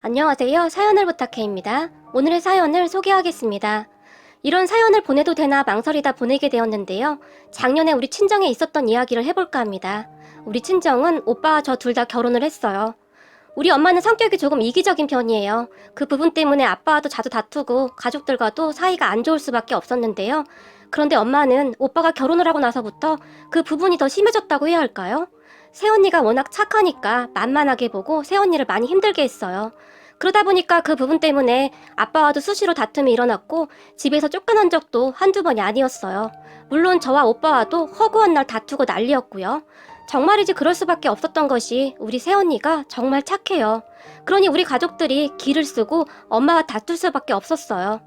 안녕하세요. 사연을 부탁해입니다. 오늘의 사연을 소개하겠습니다. 이런 사연을 보내도 되나 망설이다 보내게 되었는데요. 작년에 우리 친정에 있었던 이야기를 해볼까 합니다. 우리 친정은 오빠와 저 둘 다 결혼을 했어요. 우리 엄마는 성격이 조금 이기적인 편이에요. 그 부분 때문에 아빠와도 자주 다투고 가족들과도 사이가 안 좋을 수밖에 없었는데요. 그런데 엄마는 오빠가 결혼을 하고 나서부터 그 부분이 더 심해졌다고 해야 할까요? 새언니가 워낙 착하니까 만만하게 보고 새언니를 많이 힘들게 했어요. 그러다 보니까 그 부분 때문에 아빠와도 수시로 다툼이 일어났고 집에서 쫓겨난 적도 한두 번이 아니었어요. 물론 저와 오빠와도 허구한 날 다투고 난리였고요. 정말이지 그럴 수밖에 없었던 것이 우리 새언니가 정말 착해요. 그러니 우리 가족들이 기를 쓰고 엄마와 다툴 수밖에 없었어요.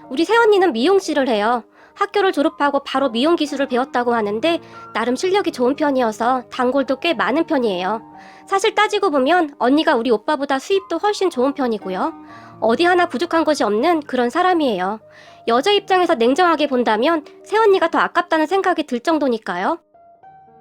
우리 새언니는 미용실을 해요. 학교를 졸업하고 바로 미용 기술을 배웠다고 하는데 나름 실력이 좋은 편이어서 단골도 꽤 많은 편이에요. 사실 따지고 보면 언니가 우리 오빠보다 수입도 훨씬 좋은 편이고요. 어디 하나 부족한 것이 없는 그런 사람이에요. 여자 입장에서 냉정하게 본다면 새언니가 더 아깝다는 생각이 들 정도니까요.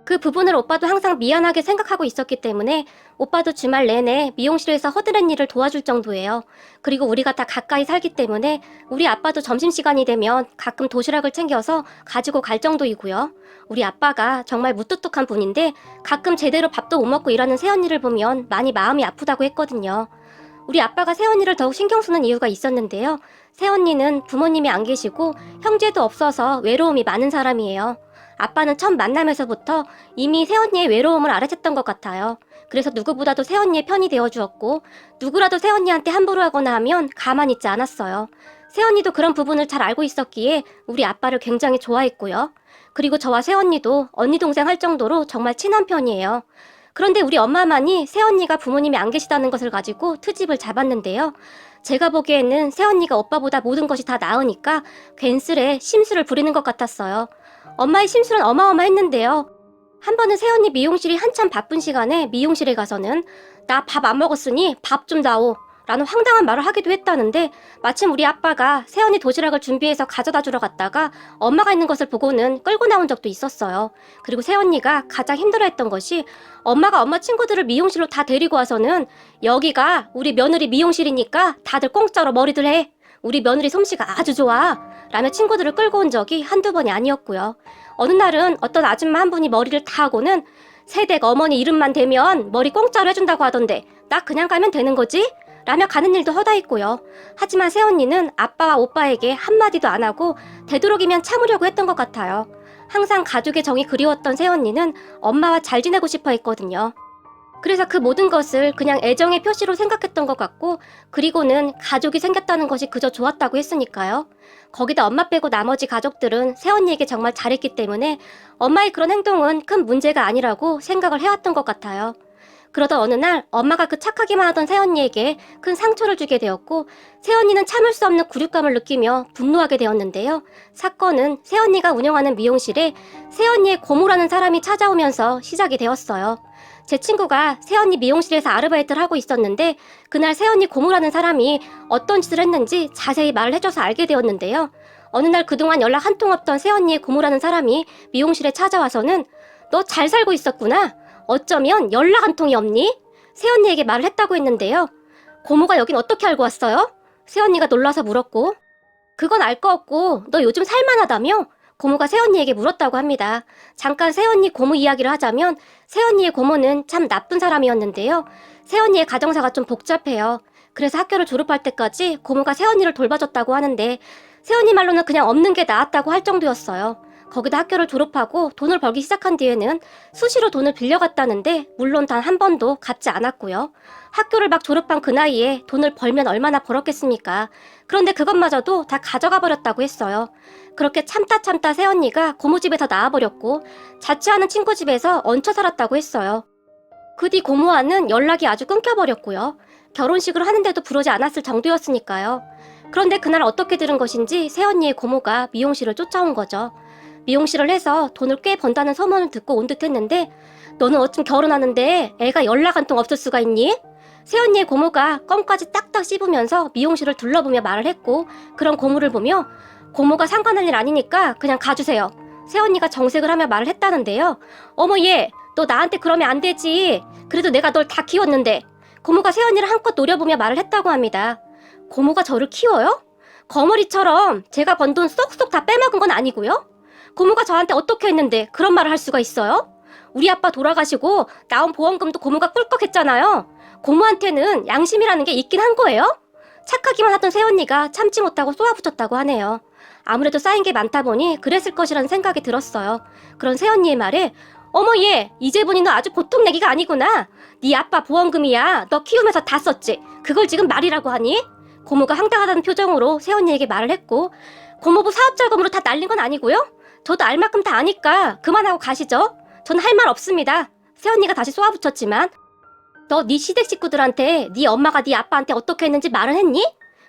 그 부분을 오빠도 항상 미안하게 생각하고 있었기 때문에 오빠도 주말 내내 미용실에서 허드렛 일을 도와줄 정도예요. 그리고 우리가 다 가까이 살기 때문에 우리 아빠도 점심시간이 되면 가끔 도시락을 챙겨서 가지고 갈 정도이고요. 우리 아빠가 정말 무뚝뚝한 분인데 가끔 제대로 밥도 못 먹고 일하는 새언니를 보면 많이 마음이 아프다고 했거든요. 우리 아빠가 새언니를 더욱 신경 쓰는 이유가 있었는데요. 새언니는 부모님이 안 계시고 형제도 없어서 외로움이 많은 사람이에요. 아빠는 첫 만남에서부터 이미 새언니의 외로움을 알아챘던 것 같아요. 그래서 누구보다도 새언니의 편이 되어주었고 누구라도 새언니한테 함부로 하거나 하면 가만히 있지 않았어요. 새언니도 그런 부분을 잘 알고 있었기에 우리 아빠를 굉장히 좋아했고요. 그리고 저와 새언니도 언니 동생 할 정도로 정말 친한 편이에요. 그런데 우리 엄마만이 새언니가 부모님이 안 계시다는 것을 가지고 트집을 잡았는데요. 제가 보기에는 새언니가 오빠보다 모든 것이 다 나으니까 괜스레 심술을 부리는 것 같았어요. 엄마의 심술은 어마어마했는데요. 한 번은 새언니 미용실이 한참 바쁜 시간에 미용실에 가서는 나 밥 안 먹었으니 밥 좀 다오 라는 황당한 말을 하기도 했다는데 마침 우리 아빠가 새언니 도시락을 준비해서 가져다 주러 갔다가 엄마가 있는 것을 보고는 끌고 나온 적도 있었어요. 그리고 새언니가 가장 힘들어했던 것이 엄마가 엄마 친구들을 미용실로 다 데리고 와서는 여기가 우리 며느리 미용실이니까 다들 공짜로 머리들 해. 우리 며느리 솜씨가 아주 좋아 라며 친구들을 끌고 온 적이 한두 번이 아니었고요. 어느 날은 어떤 아줌마 한 분이 머리를 다 하고는 새댁 어머니 이름만 대면 머리 공짜로 해준다고 하던데 나 그냥 가면 되는 거지? 라며 가는 일도 허다했고요. 하지만 새언니는 아빠와 오빠에게 한마디도 안 하고 되도록이면 참으려고 했던 것 같아요. 항상 가족의 정이 그리웠던 새언니는 엄마와 잘 지내고 싶어 했거든요. 그래서 그 모든 것을 그냥 애정의 표시로 생각했던 것 같고 그리고는 가족이 생겼다는 것이 그저 좋았다고 했으니까요. 거기다 엄마 빼고 나머지 가족들은 새언니에게 정말 잘했기 때문에 엄마의 그런 행동은 큰 문제가 아니라고 생각을 해왔던 것 같아요. 그러던 어느 날 엄마가 그 착하기만 하던 새언니에게 큰 상처를 주게 되었고 새언니는 참을 수 없는 굴욕감을 느끼며 분노하게 되었는데요. 사건은 새언니가 운영하는 미용실에 새언니의 고모라는 사람이 찾아오면서 시작이 되었어요. 제 친구가 새언니 미용실에서 아르바이트를 하고 있었는데 그날 새언니 고모라는 사람이 어떤 짓을 했는지 자세히 말을 해줘서 알게 되었는데요. 어느 날 그동안 연락 한 통 없던 새언니의 고모라는 사람이 미용실에 찾아와서는 너 잘 살고 있었구나. 어쩌면 연락 한 통이 없니? 새언니에게 말을 했다고 했는데요. 고모가 여긴 어떻게 알고 왔어요? 새언니가 놀라서 물었고 그건 알 거 없고 너 요즘 살만하다며? 고모가 새언니에게 물었다고 합니다. 잠깐 새언니 고모 이야기를 하자면 새언니의 고모는 참 나쁜 사람이었는데요. 새언니의 가정사가 좀 복잡해요. 그래서 학교를 졸업할 때까지 고모가 새언니를 돌봐줬다고 하는데 새언니 말로는 그냥 없는 게 나았다고 할 정도였어요. 거기다 학교를 졸업하고 돈을 벌기 시작한 뒤에는 수시로 돈을 빌려갔다는데 물론 단 한 번도 갚지 않았고요. 학교를 막 졸업한 그 나이에 돈을 벌면 얼마나 벌었겠습니까? 그런데 그것마저도 다 가져가 버렸다고 했어요. 그렇게 참다 새언니가 고모 집에서 나와버렸고 자취하는 친구 집에서 얹혀 살았다고 했어요. 그 뒤 고모와는 연락이 아주 끊겨버렸고요. 결혼식을 하는데도 부르지 않았을 정도였으니까요. 그런데 그날 어떻게 들은 것인지 새언니의 고모가 미용실을 쫓아온 거죠. 미용실을 해서 돈을 꽤 번다는 소문을 듣고 온 듯 했는데 너는 어쩜 결혼하는데 애가 연락 한 통 없을 수가 있니? 새언니의 고모가 껌까지 딱딱 씹으면서 미용실을 둘러보며 말을 했고 그런 고모를 보며 고모가 상관할 일 아니니까 그냥 가주세요. 새언니가 정색을 하며 말을 했다는데요. 어머 얘, 너 나한테 그러면 안 되지. 그래도 내가 널 다 키웠는데. 고모가 새언니를 한껏 노려보며 말을 했다고 합니다. 고모가 저를 키워요? 거머리처럼 제가 번 돈 쏙쏙 다 빼먹은 건 아니고요? 고모가 저한테 어떻게 했는데 그런 말을 할 수가 있어요? 우리 아빠 돌아가시고 나온 보험금도 고모가 꿀꺽했잖아요. 고모한테는 양심이라는 게 있긴 한 거예요? 착하기만 하던 새언니가 참지 못하고 쏘아붙였다고 하네요. 아무래도 쌓인 게 많다 보니 그랬을 것이라는 생각이 들었어요. 그런 새언니의 말에 어머 얘 이제 보니 너 아주 보통 내기가 아니구나. 네 아빠 보험금이야. 너 키우면서 다 썼지. 그걸 지금 말이라고 하니? 고모가 황당하다는 표정으로 새언니에게 말을 했고 고모부 사업자금으로 다 날린 건 아니고요. 저도 알 만큼 다 아니까 그만하고 가시죠. 전 할 말 없습니다. 새언니가 다시 쏘아붙였지만 너 네 시댁 식구들한테 네 엄마가 네 아빠한테 어떻게 했는지 말은 했니?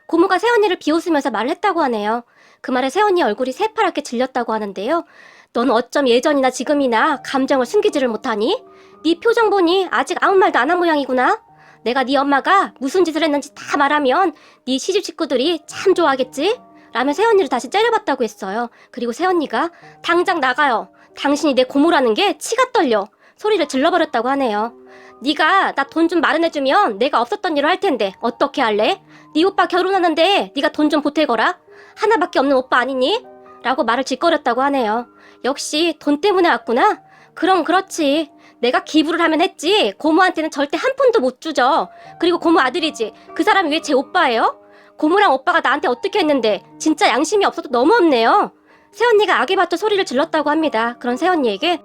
고모가 새언니를 비웃으면서 말을 했다고 하네요. 그 말에 새언니 얼굴이 새파랗게 질렸다고 하는데요. 넌 어쩜 예전이나 지금이나 감정을 숨기지를 못하니? 네 표정 보니 아직 아무 말도 안 한 모양이구나. 내가 네 엄마가 무슨 짓을 했는지 다 말하면 네 시집 식구들이 참 좋아하겠지? 라며 새언니를 다시 째려봤다고 했어요. 그리고 새언니가 당장 나가요. 당신이 내 고모라는 게 치가 떨려. 소리를 질러버렸다고 하네요. 네가 나 돈 좀 마련해주면 내가 없었던 일을 할 텐데 어떻게 할래? 네 오빠 결혼하는데 네가 돈 좀 보태거라. 하나밖에 없는 오빠 아니니? 라고 말을 짓거렸다고 하네요. 역시 돈 때문에 왔구나? 그럼 그렇지. 내가 기부를 하면 했지 고모한테는 절대 한 푼도 못 주죠. 그리고 고모 아들이지. 그 사람이 왜 제 오빠예요? 고모랑 오빠가 나한테 어떻게 했는데 진짜 양심이 없어도 너무 없네요. 새언니가 악에 받쳐 소리를 질렀다고 합니다. 그런 새언니에게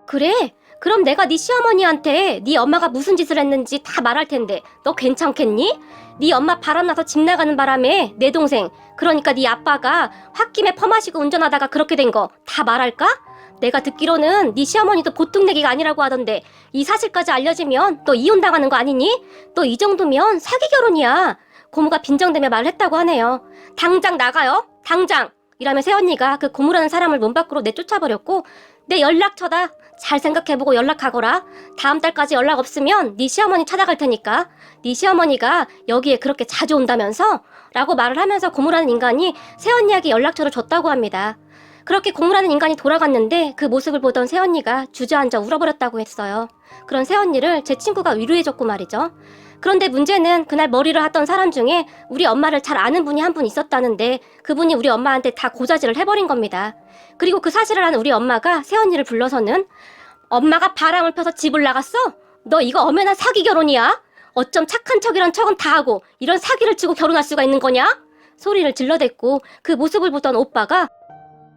그래? 그럼 내가 네 시어머니한테 네 엄마가 무슨 짓을 했는지 다 말할 텐데 너 괜찮겠니? 네 엄마 바람나서 집 나가는 바람에 내 동생 그러니까 네 아빠가 홧김에 퍼마시고 운전하다가 그렇게 된 거 다 말할까? 내가 듣기로는 네 시어머니도 보통 내기가 아니라고 하던데 이 사실까지 알려지면 너 이혼당하는 거 아니니? 너 이 정도면 사기 결혼이야. 고모가 빈정대며 말을 했다고 하네요. 당장 나가요. 당장! 이라며 새언니가 그 고모라는 사람을 문 밖으로 내쫓아버렸고 내 연락처다. 잘 생각해보고 연락하거라. 다음 달까지 연락 없으면 네 시어머니 찾아갈 테니까. 네 시어머니가 여기에 그렇게 자주 온다면서? 라고 말을 하면서 고모라는 인간이 새언니에게 연락처를 줬다고 합니다. 그렇게 고모라는 인간이 돌아갔는데 그 모습을 보던 새언니가 주저앉아 울어버렸다고 했어요. 그런 새언니를 제 친구가 위로해줬고 말이죠. 그런데 문제는 그날 머리를 하던 사람 중에 우리 엄마를 잘 아는 분이 한 분 있었다는데 그분이 우리 엄마한테 다 고자질을 해버린 겁니다. 그리고 그 사실을 아는 우리 엄마가 새언니를 불러서는 엄마가 바람을 펴서 집을 나갔어? 너 이거 엄연한 사기 결혼이야? 어쩜 착한 척이란 척은 다 하고 이런 사기를 치고 결혼할 수가 있는 거냐? 소리를 질러댔고 그 모습을 보던 오빠가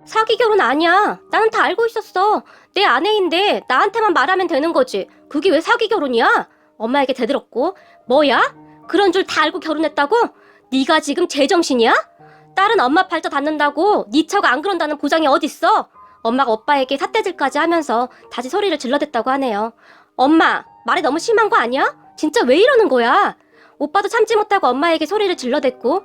사기 결혼 아니야. 나는 다 알고 있었어. 내 아내인데 나한테만 말하면 되는 거지. 그게 왜 사기 결혼이야? 엄마에게 대들었고 뭐야? 그런 줄 다 알고 결혼했다고? 네가 지금 제정신이야? 딸은 엄마 팔자 닿는다고 네 처가 안 그런다는 보장이 어딨어? 엄마가 오빠에게 삿대질까지 하면서 다시 소리를 질러댔다고 하네요. 엄마, 말이 너무 심한 거 아니야? 진짜 왜 이러는 거야? 오빠도 참지 못하고 엄마에게 소리를 질러댔고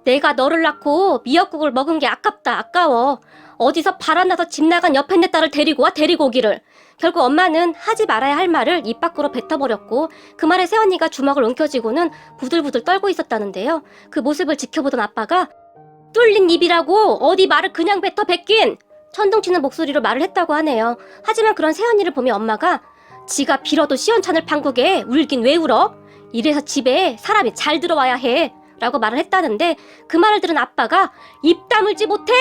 내가 너를 낳고 미역국을 먹은 게 아깝다, 아까워. 어디서 바람나서 집 나간 옆에 내 딸을 데리고 와, 데리고 오기를. 결국 엄마는 하지 말아야 할 말을 입 밖으로 뱉어버렸고 그 말에 새언니가 주먹을 움켜쥐고는 부들부들 떨고 있었다는데요. 그 모습을 지켜보던 아빠가 뚫린 입이라고 어디 말을 그냥 뱉어 뱉긴! 천둥치는 목소리로 말을 했다고 하네요. 하지만 그런 새언니를 보며 엄마가 지가 빌어도 시원찮을 판국에 울긴 왜 울어? 이래서 집에 사람이 잘 들어와야 해. 라고 말을 했다는데 그 말을 들은 아빠가 입 다물지 못해!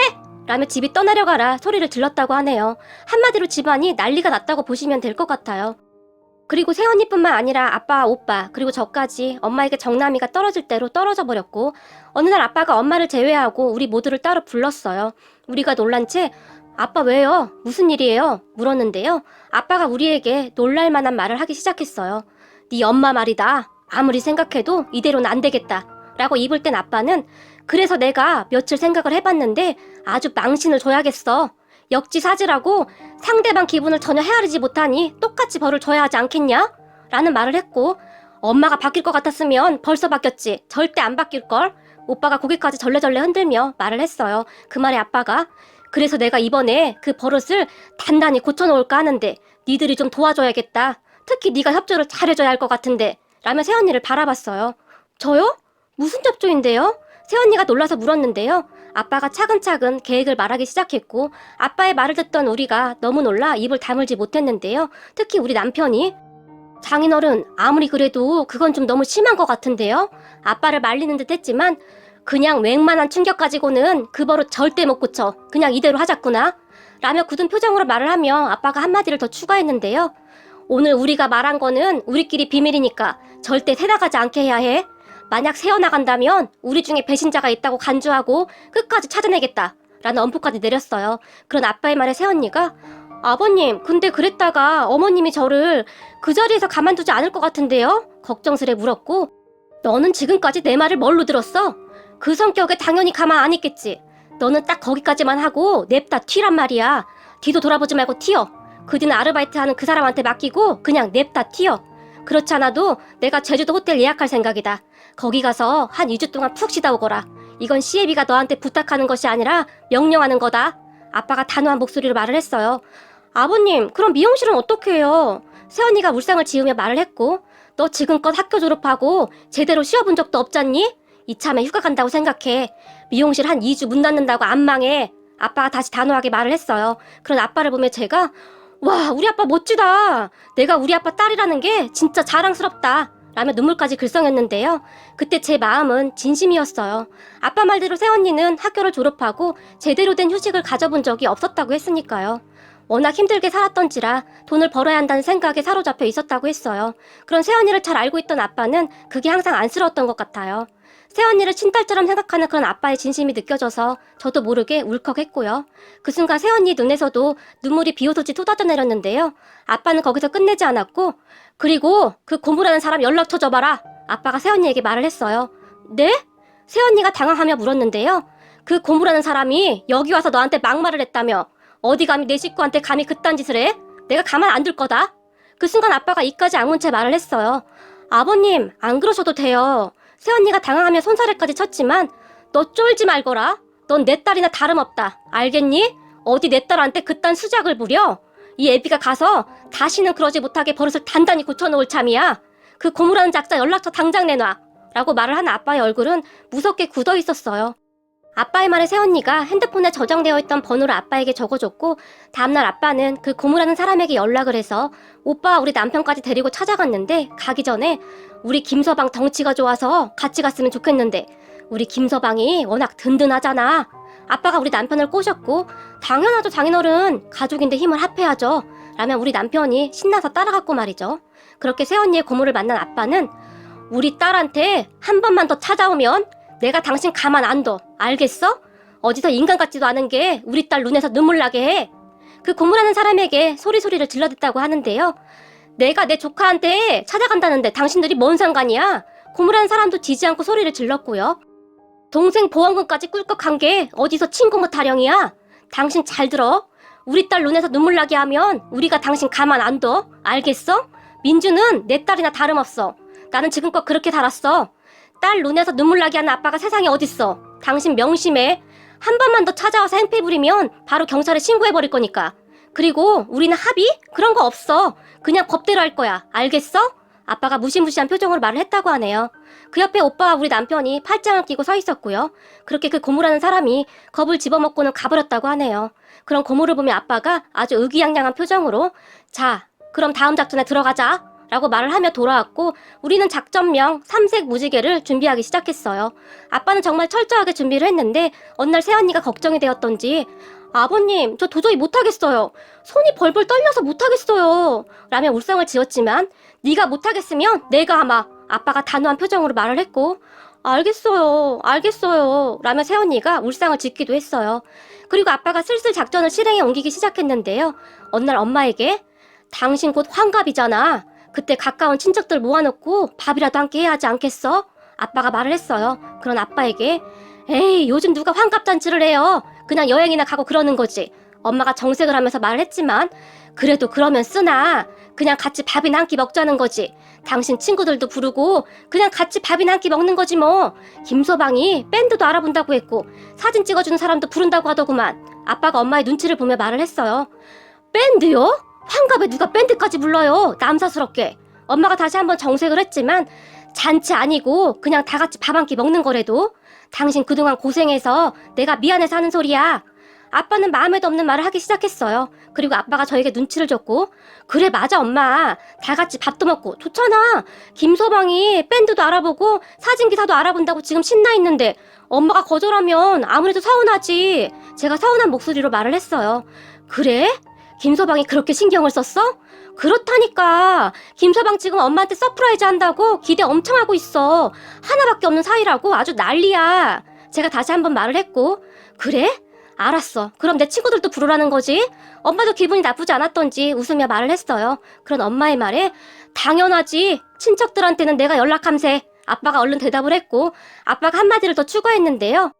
라며 집이 떠나려가라 소리를 질렀다고 하네요. 한마디로 집안이 난리가 났다고 보시면 될 것 같아요. 그리고 새언니뿐만 아니라 아빠, 오빠, 그리고 저까지 엄마에게 정남이가 떨어질 대로 떨어져 버렸고 어느 날 아빠가 엄마를 제외하고 우리 모두를 따로 불렀어요. 우리가 놀란 채 아빠 왜요? 무슨 일이에요? 물었는데요. 아빠가 우리에게 놀랄만한 말을 하기 시작했어요. 네 엄마 말이다. 아무리 생각해도 이대로는 안 되겠다. 라고 입을 땐 아빠는 그래서 내가 며칠 생각을 해봤는데 아주 망신을 줘야겠어. 역지사지라고 상대방 기분을 전혀 헤아리지 못하니 똑같이 벌을 줘야 하지 않겠냐? 라는 말을 했고 엄마가 바뀔 것 같았으면 벌써 바뀌었지. 절대 안 바뀔걸? 오빠가 고개까지 절레절레 흔들며 말을 했어요. 그 말에 아빠가 그래서 내가 이번에 그 버릇을 단단히 고쳐놓을까 하는데 니들이 좀 도와줘야겠다. 특히 네가 협조를 잘해줘야 할 것 같은데 라며 새언니를 바라봤어요. 저요? 무슨 협조인데요? 새언니가 놀라서 물었는데요. 아빠가 차근차근 계획을 말하기 시작했고 아빠의 말을 듣던 우리가 너무 놀라 입을 다물지 못했는데요. 특히 우리 남편이 장인어른, 아무리 그래도 그건 좀 너무 심한 것 같은데요? 아빠를 말리는 듯 했지만 그냥 웬만한 충격 가지고는 그 버릇 절대 못 고쳐. 그냥 이대로 하자꾸나. 라며 굳은 표정으로 말을 하며 아빠가 한마디를 더 추가했는데요. 오늘 우리가 말한 거는 우리끼리 비밀이니까 절대 새나가지 않게 해야 해. 만약 새어나간다면 우리 중에 배신자가 있다고 간주하고 끝까지 찾아내겠다. 라는 엄포까지 내렸어요. 그런 아빠의 말에 새언니가 아버님, 근데 그랬다가 어머님이 저를 그 자리에서 가만두지 않을 것 같은데요? 걱정스레 물었고 너는 지금까지 내 말을 뭘로 들었어? 그 성격에 당연히 가만 안 있겠지. 너는 딱 거기까지만 하고 냅다 튀란 말이야. 뒤도 돌아보지 말고 튀어. 그 뒤는 아르바이트하는 그 사람한테 맡기고 그냥 냅다 튀어. 그렇지 않아도 내가 제주도 호텔 예약할 생각이다. 거기 가서 한 2주 동안 푹 쉬다 오거라. 이건 시애비가 너한테 부탁하는 것이 아니라 명령하는 거다. 아빠가 단호한 목소리로 말을 했어요. 아버님, 그럼 미용실은 어떻게 해요? 새언니가 울상을 지으며 말을 했고 너 지금껏 학교 졸업하고 제대로 쉬어본 적도 없잖니? 이참에 휴가 간다고 생각해. 미용실 한 2주 문 닫는다고 안 망해. 아빠가 다시 단호하게 말을 했어요. 그런 아빠를 보며 제가 와, 우리 아빠 멋지다. 내가 우리 아빠 딸이라는 게 진짜 자랑스럽다. 라며 눈물까지 글썽였는데요. 그때 제 마음은 진심이었어요. 아빠 말대로 새언니는 학교를 졸업하고 제대로 된 휴식을 가져본 적이 없었다고 했으니까요. 워낙 힘들게 살았던지라 돈을 벌어야 한다는 생각에 사로잡혀 있었다고 했어요. 그런 새언니를 잘 알고 있던 아빠는 그게 항상 안쓰러웠던 것 같아요. 새언니를 친딸처럼 생각하는 그런 아빠의 진심이 느껴져서 저도 모르게 울컥했고요. 그 순간 새언니 눈에서도 눈물이 비오듯이 쏟아져 내렸는데요. 아빠는 거기서 끝내지 않았고 그리고 그 고무라는 사람 연락처 줘봐라. 아빠가 새언니에게 말을 했어요. 네? 새언니가 당황하며 물었는데요. 그 고무라는 사람이 여기 와서 너한테 막말을 했다며. 어디 감히 내 식구한테 감히 그딴 짓을 해? 내가 가만 안 둘 거다. 그 순간 아빠가 이까지 악문 채 말을 했어요. 아버님, 안 그러셔도 돼요. 새언니가 당황하며 손사래까지 쳤지만 너 쫄지 말거라. 넌 내 딸이나 다름없다. 알겠니? 어디 내 딸한테 그딴 수작을 부려? 이 애비가 가서 다시는 그러지 못하게 버릇을 단단히 고쳐놓을 참이야. 그 고무라는 작자 연락처 당장 내놔. 라고 말을 하는 아빠의 얼굴은 무섭게 굳어 있었어요. 아빠의 말에 새언니가 핸드폰에 저장되어 있던 번호를 아빠에게 적어줬고 다음날 아빠는 그 고무라는 사람에게 연락을 해서 오빠와 우리 남편까지 데리고 찾아갔는데 가기 전에 우리 김서방 덩치가 좋아서 같이 갔으면 좋겠는데 우리 김서방이 워낙 든든하잖아. 아빠가 우리 남편을 꼬셨고 당연하죠 장인어른. 가족인데 힘을 합해야죠. 라면 우리 남편이 신나서 따라갔고 말이죠. 그렇게 새언니의 고모를 만난 아빠는 우리 딸한테 한 번만 더 찾아오면 내가 당신 가만 안 둬. 알겠어? 어디서 인간 같지도 않은 게 우리 딸 눈에서 눈물 나게 해. 그 고모라는 사람에게 소리를 질러댔다고 하는데요. 내가 내 조카한테 찾아간다는데 당신들이 뭔 상관이야? 고모라는 사람도 지지 않고 소리를 질렀고요. 동생 보험금까지 꿀꺽한 게 어디서 친구모 타령이야? 당신 잘 들어. 우리 딸 눈에서 눈물 나게 하면 우리가 당신 가만 안 둬. 알겠어? 민주는 내 딸이나 다름없어. 나는 지금껏 그렇게 살았어. 딸 눈에서 눈물 나게 하는 아빠가 세상에 어딨어. 당신 명심해. 한 번만 더 찾아와서 행패 부리면 바로 경찰에 신고해버릴 거니까. 그리고 우리는 합의? 그런 거 없어. 그냥 법대로 할 거야. 알겠어? 아빠가 무시무시한 표정으로 말을 했다고 하네요. 그 옆에 오빠와 우리 남편이 팔짱을 끼고 서 있었고요. 그렇게 그 고모라는 사람이 겁을 집어먹고는 가버렸다고 하네요. 그런 고모를 보며 아빠가 아주 의기양양한 표정으로 자, 그럼 다음 작전에 들어가자 라고 말을 하며 돌아왔고 우리는 작전명 삼색 무지개를 준비하기 시작했어요. 아빠는 정말 철저하게 준비를 했는데 어느 날 새언니가 걱정이 되었던지 아버님, 저 도저히 못하겠어요. 손이 벌벌 떨려서 못하겠어요. 라며 울상을 지었지만 네가 못하겠으면 내가 하마. 아빠가 단호한 표정으로 말을 했고 알겠어요 라며 새언니가 울상을 짓기도 했어요. 그리고 아빠가 슬슬 작전을 실행에 옮기기 시작했는데요. 어느 날 엄마에게 당신 곧 환갑이잖아. 그때 가까운 친척들 모아놓고 밥이라도 함께 해야 하지 않겠어? 아빠가 말을 했어요. 그런 아빠에게 에이, 요즘 누가 환갑잔치를 해요. 그냥 여행이나 가고 그러는 거지. 엄마가 정색을 하면서 말을 했지만 그래도 그러면 쓰나. 그냥 같이 밥이나 한 끼 먹자는 거지. 당신 친구들도 부르고 그냥 같이 밥이나 한 끼 먹는 거지 뭐. 김서방이 밴드도 알아본다고 했고 사진 찍어주는 사람도 부른다고 하더구만. 아빠가 엄마의 눈치를 보며 말을 했어요. 밴드요? 환갑에 누가 밴드까지 불러요. 남사스럽게. 엄마가 다시 한번 정색을 했지만 잔치 아니고 그냥 다 같이 밥 한 끼 먹는 거래도 당신 그동안 고생해서 내가 미안해서 하는 소리야. 아빠는 마음에도 없는 말을 하기 시작했어요. 그리고 아빠가 저에게 눈치를 줬고, 그래 맞아 엄마, 다 같이 밥도 먹고 좋잖아. 김서방이 밴드도 알아보고 사진기사도 알아본다고 지금 신나 있는데 엄마가 거절하면 아무래도 서운하지. 제가 서운한 목소리로 말을 했어요. 그래? 김서방이 그렇게 신경을 썼어? 그렇다니까. 김서방 지금 엄마한테 서프라이즈 한다고 기대 엄청 하고 있어. 하나밖에 없는 사이라고 아주 난리야. 제가 다시 한번 말을 했고, 그래? 알았어. 그럼 내 친구들도 부르라는 거지? 엄마도 기분이 나쁘지 않았던지 웃으며 말을 했어요. 그런 엄마의 말에 당연하지. 친척들한테는 내가 연락함세. 아빠가 얼른 대답을 했고, 아빠가 한마디를 더 추가했는데요.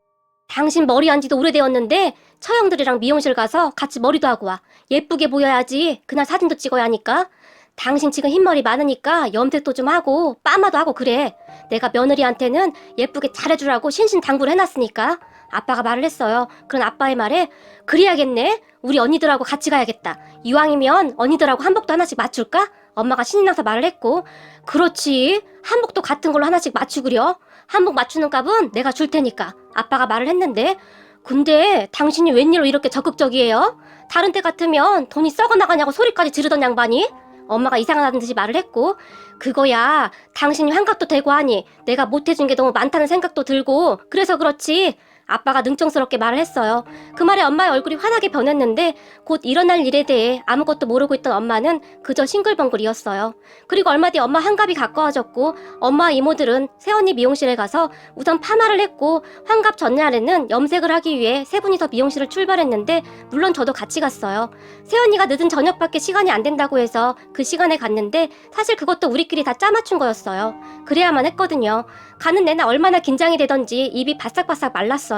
당신 머리 한 지도 오래되었는데 처형들이랑 미용실 가서 같이 머리도 하고 와. 예쁘게 보여야지. 그날 사진도 찍어야 하니까. 당신 지금 흰머리 많으니까 염색도 좀 하고 빠마도 하고 그래. 내가 며느리한테는 예쁘게 잘해주라고 신신당부를 해놨으니까. 아빠가 말을 했어요. 그런 아빠의 말에 그래야겠네. 우리 언니들하고 같이 가야겠다. 이왕이면 언니들하고 한복도 하나씩 맞출까? 엄마가 신이 나서 말을 했고, 그렇지. 한복도 같은 걸로 하나씩 맞추구려. 한복 맞추는 값은 내가 줄 테니까. 아빠가 말을 했는데, 근데 당신이 웬일로 이렇게 적극적이에요? 다른 때 같으면 돈이 썩어나가냐고 소리까지 지르던 양반이? 엄마가 이상하다는 듯이 말을 했고, 그거야 당신이 환갑도 되고 하니 내가 못해준 게 너무 많다는 생각도 들고 그래서 그렇지. 아빠가 능청스럽게 말을 했어요. 그 말에 엄마의 얼굴이 환하게 변했는데 곧 일어날 일에 대해 아무것도 모르고 있던 엄마는 그저 싱글벙글이었어요. 그리고 얼마 뒤 엄마 환갑이 가까워졌고 엄마 이모들은 새언니 미용실에 가서 우선 파마를 했고 환갑 전날에는 염색을 하기 위해 세 분이서 미용실을 출발했는데 물론 저도 같이 갔어요. 새언니가 늦은 저녁밖에 시간이 안 된다고 해서 그 시간에 갔는데 사실 그것도 우리끼리 다 짜맞춘 거였어요. 그래야만 했거든요. 가는 내내 얼마나 긴장이 되던지 입이 바싹바싹 말랐어요.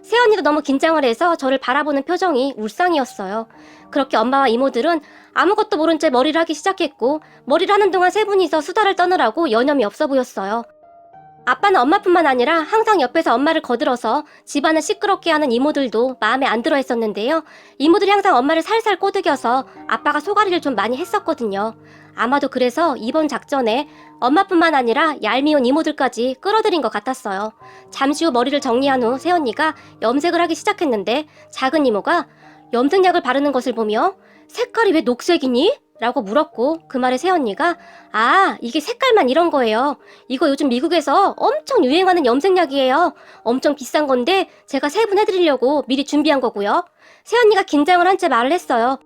새언니도 너무 긴장을 해서 저를 바라보는 표정이 울상이었어요. 그렇게 엄마와 이모들은 아무것도 모른 채 머리를 하기 시작했고 머리를 하는 동안 세 분이서 수다를 떠느라고 여념이 없어 보였어요. 아빠는 엄마뿐만 아니라 항상 옆에서 엄마를 거들어서 집안을 시끄럽게 하는 이모들도 마음에 안 들어 했었는데요. 이모들이 항상 엄마를 살살 꼬드겨서 아빠가 소가리를 좀 많이 했었거든요. 아마도 그래서 이번 작전에 엄마뿐만 아니라 얄미운 이모들까지 끌어들인 것 같았어요. 잠시 후 머리를 정리한 후 새언니가 염색을 하기 시작했는데 작은 이모가 염색약을 바르는 것을 보며 색깔이 왜 녹색이니? 라고 물었고 그 말에 새언니가 아, 이게 색깔만 이런 거예요. 이거 요즘 미국에서 엄청 유행하는 염색약이에요. 엄청 비싼 건데 제가 세분해드리려고 미리 준비한 거고요. 새언니가 긴장을 한 채 말을 했어요.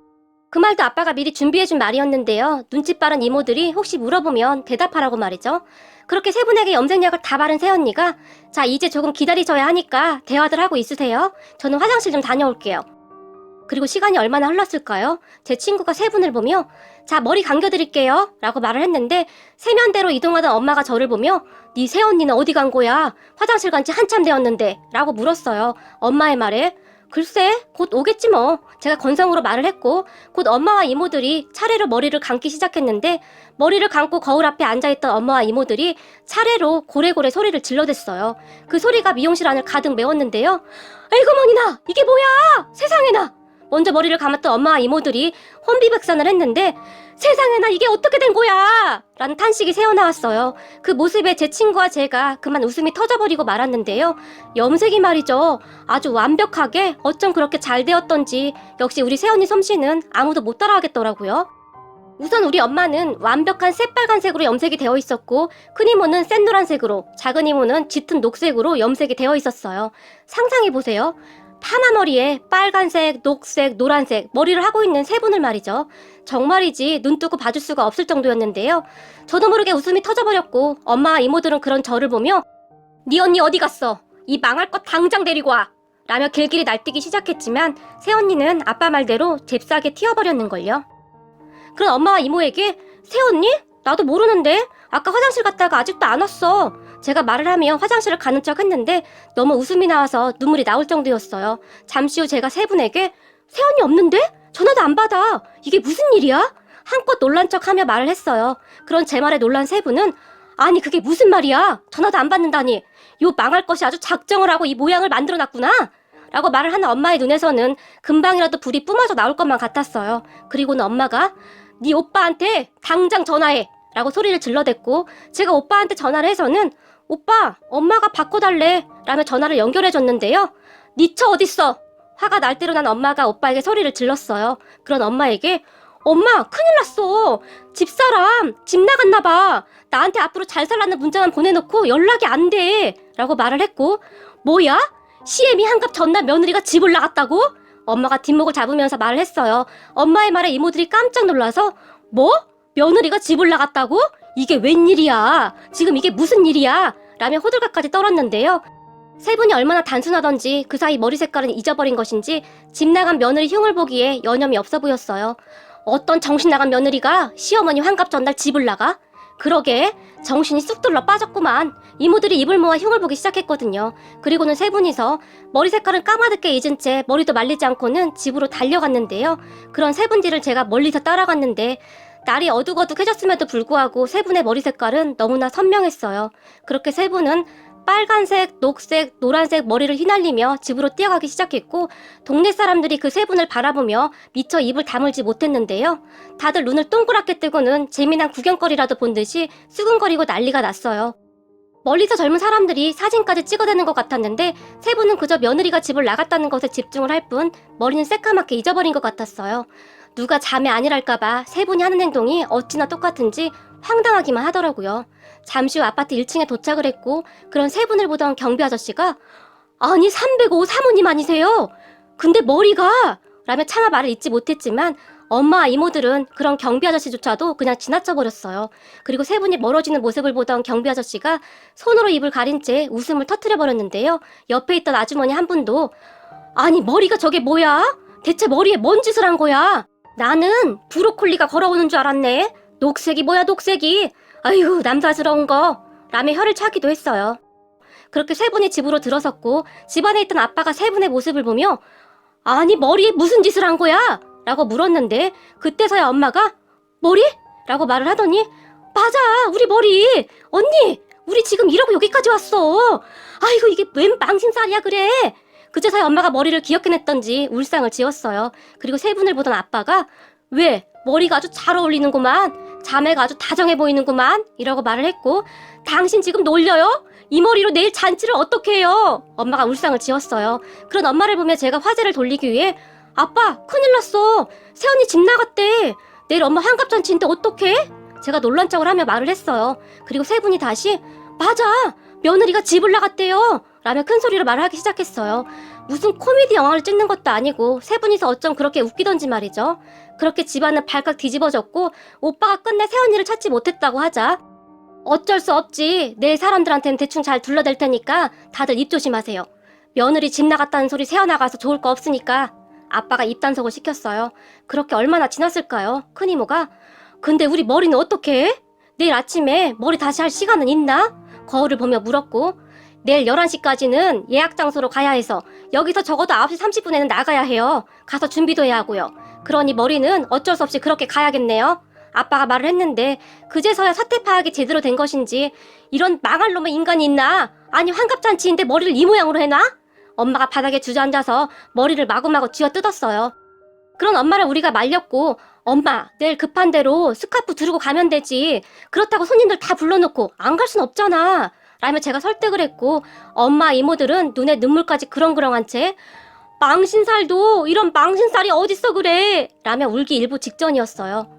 그 말도 아빠가 미리 준비해준 말이었는데요. 눈치 빠른 이모들이 혹시 물어보면 대답하라고 말이죠. 그렇게 세 분에게 염색약을 다 바른 새언니가 자, 이제 조금 기다리셔야 하니까 대화들 하고 있으세요. 저는 화장실 좀 다녀올게요. 그리고 시간이 얼마나 흘렀을까요? 제 친구가 세 분을 보며 자, 머리 감겨드릴게요 라고 말을 했는데 세면대로 이동하던 엄마가 저를 보며 네 새언니는 어디 간 거야? 화장실 간 지 한참 되었는데 라고 물었어요. 엄마의 말에 글쎄 곧 오겠지 뭐. 제가 건성으로 말을 했고 곧 엄마와 이모들이 차례로 머리를 감기 시작했는데 머리를 감고 거울 앞에 앉아있던 엄마와 이모들이 차례로 고래고래 소리를 질러댔어요. 그 소리가 미용실 안을 가득 메웠는데요. 아이고 머니나 이게 뭐야 세상에나. 먼저 머리를 감았던 엄마와 이모들이 혼비백산을 했는데 세상에나 이게 어떻게 된 거야 라는 탄식이 새어나왔어요. 그 모습에 제 친구와 제가 그만 웃음이 터져버리고 말았는데요. 염색이 말이죠. 아주 완벽하게 어쩜 그렇게 잘 되었던지 역시 우리 새언니 솜씨는 아무도 못 따라하겠더라고요. 우선 우리 엄마는 완벽한 새빨간색으로 염색이 되어 있었고 큰 이모는 센 노란색으로 작은 이모는 짙은 녹색으로 염색이 되어 있었어요. 상상해보세요. 파마머리에 빨간색, 녹색, 노란색 머리를 하고 있는 세 분을 말이죠. 정말이지 눈 뜨고 봐줄 수가 없을 정도였는데요. 저도 모르게 웃음이 터져버렸고 엄마와 이모들은 그런 저를 보며 네 언니 어디 갔어? 이 망할 것 당장 데리고 와! 라며 길길이 날뛰기 시작했지만 새언니는 아빠 말대로 잽싸게 튀어버렸는걸요. 그런 엄마와 이모에게 새언니? 나도 모르는데 아까 화장실 갔다가 아직도 안 왔어. 제가 말을 하며 화장실을 가는 척 했는데 너무 웃음이 나와서 눈물이 나올 정도였어요. 잠시 후 제가 세 분에게 새언니 없는데? 전화도 안 받아. 이게 무슨 일이야? 한껏 놀란 척하며 말을 했어요. 그런 제 말에 놀란 세 분은 아니 그게 무슨 말이야? 전화도 안 받는다니. 요 망할 것이 아주 작정을 하고 이 모양을 만들어놨구나. 라고 말을 하는 엄마의 눈에서는 금방이라도 불이 뿜어져 나올 것만 같았어요. 그리고는 엄마가 네 오빠한테 당장 전화해 라고 소리를 질러댔고 제가 오빠한테 전화를 해서는 오빠 엄마가 바꿔달래 라며 전화를 연결해줬는데요. 네 처 어딨어? 화가 날 대로 난 엄마가 오빠에게 소리를 질렀어요. 그런 엄마에게 엄마 큰일 났어. 집사람 집 나갔나 봐. 나한테 앞으로 잘 살라는 문자만 보내놓고 연락이 안 돼. 라고 말을 했고 뭐야? 시애미 한갑 전날 며느리가 집을 나갔다고? 엄마가 뒷목을 잡으면서 말을 했어요. 엄마의 말에 이모들이 깜짝 놀라서 뭐? 며느리가 집을 나갔다고? 이게 웬일이야? 지금 이게 무슨 일이야? 라며 호들갑까지 떨었는데요. 세 분이 얼마나 단순하던지 그 사이 머리 색깔은 잊어버린 것인지 집 나간 며느리 흉을 보기에 여념이 없어 보였어요. 어떤 정신 나간 며느리가 시어머니 환갑 전날 집을 나가? 그러게 정신이 쑥 둘러 빠졌구만. 이모들이 입을 모아 흉을 보기 시작했거든요. 그리고는 세 분이서 머리 색깔은 까마득게 잊은 채 머리도 말리지 않고는 집으로 달려갔는데요. 그런 세 분 뒤를 제가 멀리서 따라갔는데 날이 어둑어둑해졌음에도 불구하고 세 분의 머리 색깔은 너무나 선명했어요. 그렇게 세 분은 빨간색, 녹색, 노란색 머리를 휘날리며 집으로 뛰어가기 시작했고 동네 사람들이 그 세 분을 바라보며 미처 입을 다물지 못했는데요. 다들 눈을 동그랗게 뜨고는 재미난 구경거리라도 본 듯이 수근거리고 난리가 났어요. 멀리서 젊은 사람들이 사진까지 찍어대는 것 같았는데 세 분은 그저 며느리가 집을 나갔다는 것에 집중을 할 뿐 머리는 새까맣게 잊어버린 것 같았어요. 누가 자매 아니랄까봐 세 분이 하는 행동이 어찌나 똑같은지 황당하기만 하더라고요. 잠시 후 아파트 1층에 도착을 했고 그런 세 분을 보던 경비 아저씨가 아니 305 사모님 아니세요? 근데 머리가 라며 차마 말을 잇지 못했지만 엄마와 이모들은 그런 경비 아저씨조차도 그냥 지나쳐버렸어요. 그리고 세 분이 멀어지는 모습을 보던 경비 아저씨가 손으로 입을 가린 채 웃음을 터뜨려버렸는데요. 옆에 있던 아주머니 한 분도 아니 머리가 저게 뭐야? 대체 머리에 뭔 짓을 한 거야? 나는 브로콜리가 걸어오는 줄 알았네. 녹색이 뭐야 녹색이. 아유 남사스러운 거. 라며 혀를 차기도 했어요. 그렇게 세 분이 집으로 들어섰고 집안에 있던 아빠가 세 분의 모습을 보며 아니 머리에 무슨 짓을 한 거야? 라고 물었는데 그때서야 엄마가 머리? 라고 말을 하더니 맞아 우리 머리. 언니 우리 지금 이러고 여기까지 왔어. 아이고 이게 웬 망신살이야 그래. 그제서야 엄마가 머리를 기억해냈던지 울상을 지었어요. 그리고 세 분을 보던 아빠가 왜? 머리가 아주 잘 어울리는구만. 자매가 아주 다정해 보이는구만. 이라고 말을 했고 당신 지금 놀려요? 이 머리로 내일 잔치를 어떻게 해요? 엄마가 울상을 지었어요. 그런 엄마를 보며 제가 화제를 돌리기 위해 아빠 큰일 났어. 새언니 집 나갔대. 내일 엄마 환갑잔치인데 어떡해? 제가 놀란 척을 하며 말을 했어요. 그리고 세 분이 다시 맞아 며느리가 집을 나갔대요. 라며 큰 소리로 말을 하기 시작했어요. 무슨 코미디 영화를 찍는 것도 아니고 세 분이서 어쩜 그렇게 웃기던지 말이죠. 그렇게 집안은 발칵 뒤집어졌고 오빠가 끝내 새언니를 찾지 못했다고 하자 어쩔 수 없지. 내일 사람들한테는 대충 잘 둘러댈 테니까 다들 입 조심하세요. 며느리 집 나갔다는 소리 새어나가서 좋을 거 없으니까 아빠가 입단속을 시켰어요. 그렇게 얼마나 지났을까요? 큰이모가 근데 우리 머리는 어떻게 해? 내일 아침에 머리 다시 할 시간은 있나? 거울을 보며 물었고 내일 11시까지는 예약 장소로 가야 해서 여기서 적어도 9시 30분에는 나가야 해요. 가서 준비도 해야 하고요. 그러니 머리는 어쩔 수 없이 그렇게 가야겠네요. 아빠가 말을 했는데 그제서야 사태 파악이 제대로 된 것인지 이런 망할 놈의 인간이 있나? 아니 환갑잔치인데 머리를 이 모양으로 해놔? 엄마가 바닥에 주저앉아서 머리를 마구마구 쥐어뜯었어요. 그런 엄마를 우리가 말렸고 엄마 내일 급한 대로 스카프 두르고 가면 되지. 그렇다고 손님들 다 불러놓고 안 갈 순 없잖아. 라며 제가 설득을 했고 엄마 이모들은 눈에 눈물까지 그렁그렁한 채 망신살도 이런 망신살이 어딨어 그래 라며 울기 일부 직전이었어요.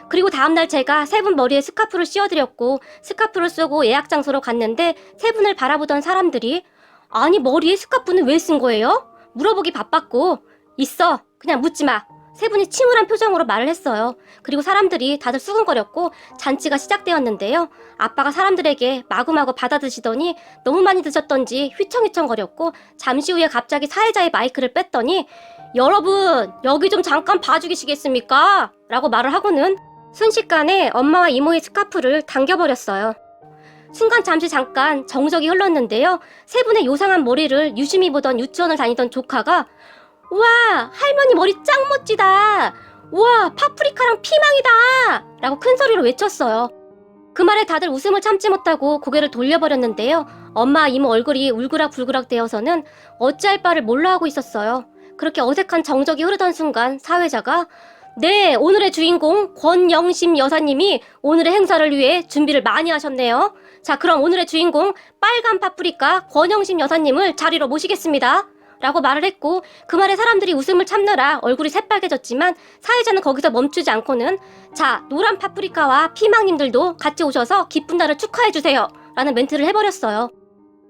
그리고 다음날 제가 세 분 머리에 스카프를 씌워드렸고 스카프를 쓰고 예약 장소로 갔는데 세 분을 바라보던 사람들이 아니 머리에 스카프는 왜 쓴 거예요? 물어보기 바빴고 있어 그냥 묻지 마. 세 분이 침울한 표정으로 말을 했어요. 그리고 사람들이 다들 수근거렸고 잔치가 시작되었는데요. 아빠가 사람들에게 마구마구 받아드시더니 너무 많이 드셨던지 휘청휘청거렸고 잠시 후에 갑자기 사회자의 마이크를 뺐더니 여러분 여기 좀 잠깐 봐주시겠습니까? 라고 말을 하고는 순식간에 엄마와 이모의 스카프를 당겨버렸어요. 순간 잠깐 정적이 흘렀는데요. 세 분의 요상한 머리를 유심히 보던 유치원을 다니던 조카가 와 할머니 머리 짱 멋지다. 와 파프리카랑 피망이다. 라고 큰 소리로 외쳤어요. 그 말에 다들 웃음을 참지 못하고 고개를 돌려버렸는데요. 엄마 이모 얼굴이 울그락불그락 되어서는 어찌할 바를 몰라 하고 있었어요. 그렇게 어색한 정적이 흐르던 순간 사회자가 네 오늘의 주인공 권영심 여사님이 오늘의 행사를 위해 준비를 많이 하셨네요. 자 그럼 오늘의 주인공 빨간 파프리카 권영심 여사님을 자리로 모시겠습니다. 라고 말을 했고 그 말에 사람들이 웃음을 참느라 얼굴이 새빨개졌지만 사회자는 거기서 멈추지 않고는 자, 노란 파프리카와 피망님들도 같이 오셔서 기쁜 날을 축하해주세요 라는 멘트를 해버렸어요.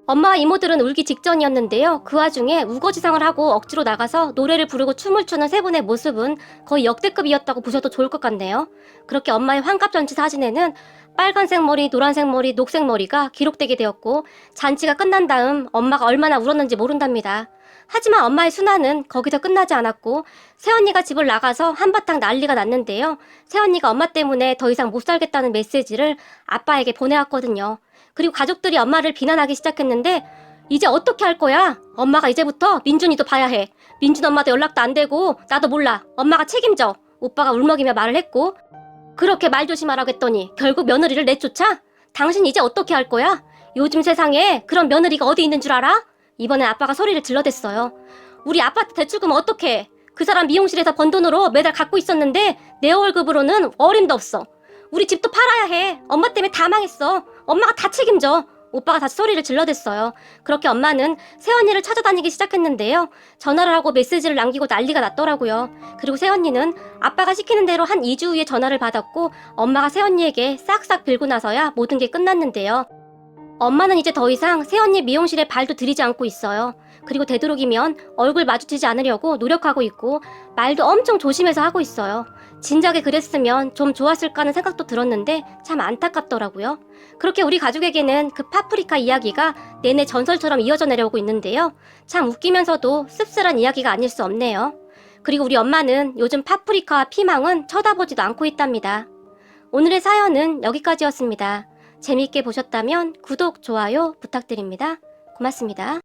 엄마와 이모들은 울기 직전이었는데요. 그 와중에 우거지상을 하고 억지로 나가서 노래를 부르고 춤을 추는 세 분의 모습은 거의 역대급이었다고 보셔도 좋을 것 같네요. 그렇게 엄마의 환갑잔치 사진에는 빨간색 머리, 노란색 머리, 녹색 머리가 기록되게 되었고 잔치가 끝난 다음 엄마가 얼마나 울었는지 모른답니다. 하지만 엄마의 순환은 거기서 끝나지 않았고 새언니가 집을 나가서 한바탕 난리가 났는데요. 새언니가 엄마 때문에 더 이상 못 살겠다는 메시지를 아빠에게 보내왔거든요. 그리고 가족들이 엄마를 비난하기 시작했는데 이제 어떻게 할 거야? 엄마가 이제부터 민준이도 봐야 해. 민준 엄마도 연락도 안 되고 나도 몰라. 엄마가 책임져. 오빠가 울먹이며 말을 했고 그렇게 말 조심하라고 했더니 결국 며느리를 내쫓아? 당신 이제 어떻게 할 거야? 요즘 세상에 그런 며느리가 어디 있는 줄 알아? 이번엔 아빠가 소리를 질러댔어요. 우리 아파트 대출금 어떻게? 그 사람 미용실에서 번 돈으로 매달 갖고 있었는데 내 월급으로는 어림도 없어. 우리 집도 팔아야 해. 엄마 때문에 다 망했어. 엄마가 다 책임져. 오빠가 다시 소리를 질러댔어요. 그렇게 엄마는 새언니를 찾아다니기 시작했는데요. 전화를 하고 메시지를 남기고 난리가 났더라고요. 그리고 새언니는 아빠가 시키는 대로 한 2주 후에 전화를 받았고 엄마가 새언니에게 싹싹 빌고 나서야 모든 게 끝났는데요. 엄마는 이제 더 이상 새언니 미용실에 발도 들이지 않고 있어요. 그리고 되도록이면 얼굴 마주치지 않으려고 노력하고 있고 말도 엄청 조심해서 하고 있어요. 진작에 그랬으면 좀 좋았을까 하는 생각도 들었는데 참 안타깝더라고요. 그렇게 우리 가족에게는 그 파프리카 이야기가 내내 전설처럼 이어져 내려오고 있는데요. 참 웃기면서도 씁쓸한 이야기가 아닐 수 없네요. 그리고 우리 엄마는 요즘 파프리카와 피망은 쳐다보지도 않고 있답니다. 오늘의 사연은 여기까지였습니다. 재미있게 보셨다면 구독, 좋아요 부탁드립니다. 고맙습니다.